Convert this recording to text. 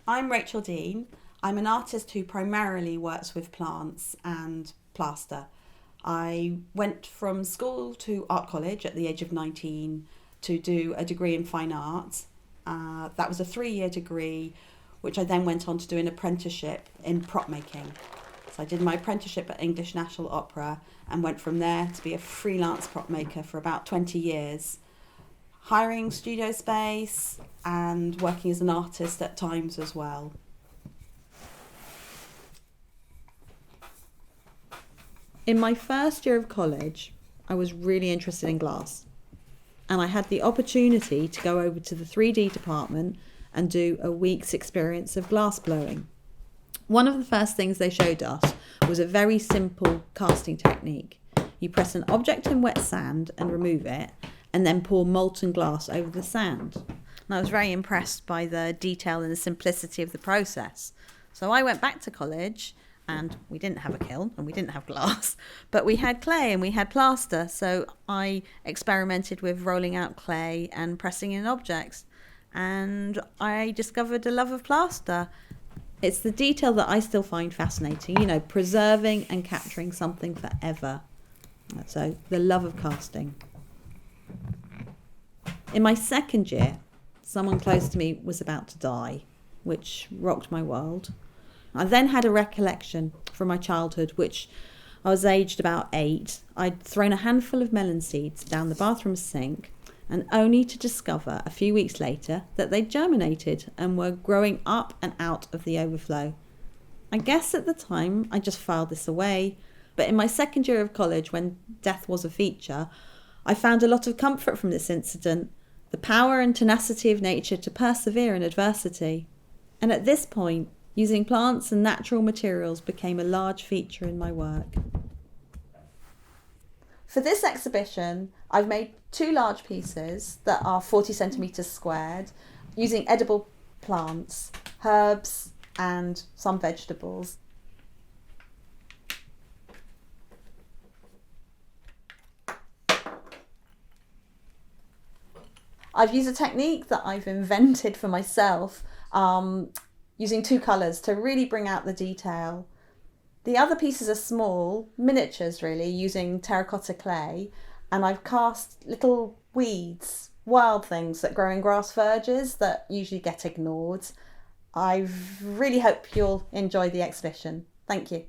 I'm Rachel Dein. I'm an artist who primarily works with plants and plaster. I went from school to art college at the age of 19 to do a degree in fine arts. That was a 3-year degree, which I then went on to do an apprenticeship in prop making. So I did my apprenticeship at English National Opera and went from there to be a freelance prop maker for about 20 years, hiring studio space and working as an artist at times as well. In my first year of college, I was really interested in glass, and I had the opportunity to go over to the 3D department and do a week's experience of glass blowing. One of the first things they showed us was a very simple casting technique. You press an object in wet sand and remove it, and then pour molten glass over the sand. And I was very impressed by the detail and the simplicity of the process. So I went back to college, and we didn't have a kiln and we didn't have glass, but we had clay and we had plaster. So I experimented with rolling out clay and pressing in objects, and I discovered a love of plaster. It's the detail that I still find fascinating, preserving and capturing something forever. So the love of casting. In my second year, someone close to me was about to die, which rocked my world. I then had a recollection from my childhood, which I was aged about 8. I'd thrown a handful of melon seeds down the bathroom sink, and only to discover a few weeks later that they'd germinated and were growing up and out of the overflow. I guess at the time I just filed this away, but in my second year of college, when death was a feature, I found a lot of comfort from this incident, the power and tenacity of nature to persevere in adversity. And at this point, using plants and natural materials became a large feature in my work. For this exhibition, I've made 2 large pieces that are 40 centimetres squared, using edible plants, herbs, and some vegetables. I've used a technique that I've invented for myself, using 2 colours to really bring out the detail. The other pieces are small, miniatures really, using terracotta clay, and I've cast little weeds, wild things that grow in grass verges that usually get ignored. I really hope you'll enjoy the exhibition. Thank you.